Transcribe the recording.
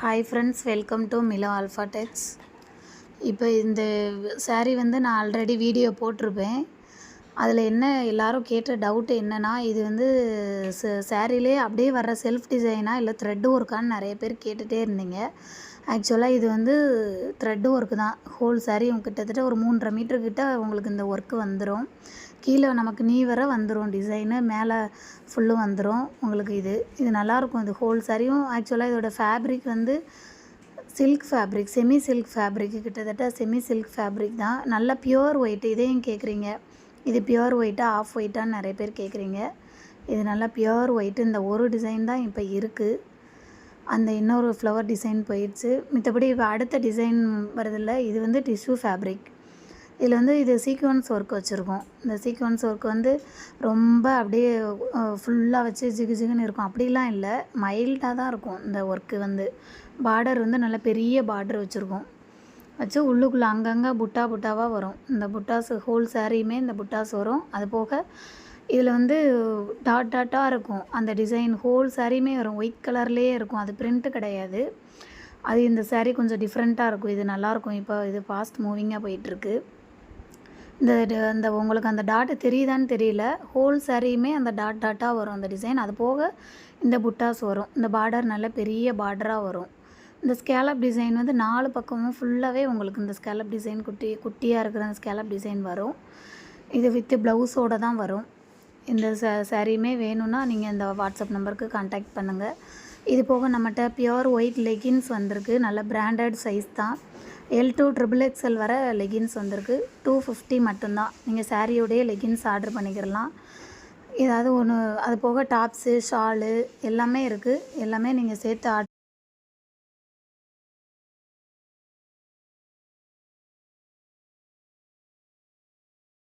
Hi friends, welcome to Milo Alpha Techs. இப்போ இந்த saree வந்து நான் ஆல்ரெடி வீடியோ போட்டிருப்பேன். அதில் என்ன எல்லாரும் கேட்ட டவுட் என்னென்னா, இது வந்து சாரீலே அப்படியே வர்ற செல்ஃப் டிசைனா இல்லை த்ரெட் ஒர்க்கான்னு நிறைய பேர் கேட்டுகிட்டே இருந்தீங்க. ஆக்சுவலாக இது வந்து த்ரெட் ஒர்க்கு தான். ஹோல் saree கிட்டத்தட்ட ஒரு 3.5 மீட்டர் கிட்ட உங்களுக்கு இந்த ஒர்க்கு வந்துடும். கீழே நமக்கு நீ வர வந்துடும் டிசைனு, மேலே ஃபுல்லும் வந்துடும் உங்களுக்கு. இது நல்லாயிருக்கும். இது ஹோல் சாரியும் ஆக்சுவலாக இதோட ஃபேப்ரிக் வந்து silk fabric, semi silk fabric, கிட்டத்தட்ட செமி சில்க் ஃபேப்ரிக் தான். நல்ல பியூர் ஒயிட். இதையும் கேட்குறீங்க, இது பியூர் ஒயிட்டா ஆஃப் ஒயிட்டான்னு நிறைய பேர் கேட்குறீங்க. இது நல்லா பியூர் ஒயிட்டு. இந்த ஒரு டிசைன் தான் இப்போ இருக்குது. அந்த இன்னொரு ஃப்ளவர் டிசைன் போயிடுச்சு. மற்றபடி இப்போ அடுத்த டிசைன் வருதில்ல, இது வந்து டிஷ்யூ ஃபேப்ரிக். இதில் வந்து இது சீக்வன்ஸ் ஒர்க் வச்சுருக்கோம். இந்த சீக்வன்ஸ் ஒர்க் வந்து ரொம்ப அப்படியே ஃபுல்லாக வச்சு ஜிகு ஜிகுன்னு இருக்கும் அப்படிலாம் இல்லை, மைல்டாக தான் இருக்கும். இந்த ஒர்க்கு வந்து பார்டர் வந்து நல்ல பெரிய பார்டர் வச்சுருக்கோம். வச்சு உள்ளுக்குள்ளே அங்கங்கே புட்டாவாக வரும். இந்த புட்டாஸ் ஹோல் சாரியுமே இந்த புட்டாஸ் வரும். அது போக இதில் வந்து டாட்டாக இருக்கும். அந்த டிசைன் ஹோல் சாரியுமே வரும். ஒயிட் கலர்லேயே இருக்கும். அது பிரிண்ட்டு கிடையாது. அது இந்த சாரீ கொஞ்சம் டிஃப்ரெண்ட்டாக இருக்கும். இது நல்லாயிருக்கும். இப்போ இது ஃபாஸ்ட் மூவிங்காக போயிட்டுருக்கு. இந்த உங்களுக்கு அந்த டாட்டு தெரியுதான்னு தெரியல. ஹோல் சாரியுமே அந்த டாட்டாக வரும் அந்த டிசைன். அது போக இந்த புட்டாஸ் வரும். இந்த பார்டர் நல்ல பெரிய பார்டராக வரும். இந்த ஸ்கேலப் டிசைன் வந்து 4 பக்கமும் ஃபுல்லாகவே உங்களுக்கு இந்த ஸ்கேலப் டிசைன் குட்டியாக இருக்கிற அந்த ஸ்கேலப் டிசைன் வரும். இது வித்து ப்ளவுஸோடு தான் வரும். இந்த சாரியுமே வேணும்னா நீங்கள் இந்த வாட்ஸ்அப் நம்பருக்கு கான்டாக்ட் பண்ணுங்கள். இது போக நம்மகிட்ட பியூர் ஒயிட் லெகின்ஸ் வந்திருக்கு. நல்ல பிராண்டட் சைஸ் தான். L2 XXL வர லெகின்ஸ் வந்திருக்கு. 250 மட்டும்தான். நீங்கள் சாரியோடைய லெகின்ஸ் ஆர்டர் பண்ணிக்கிறலாம். ஏதாவது ஒன்று. அது போக டாப்ஸு, ஷாலு எல்லாமே இருக்குது. எல்லாமே நீங்கள் சேர்த்து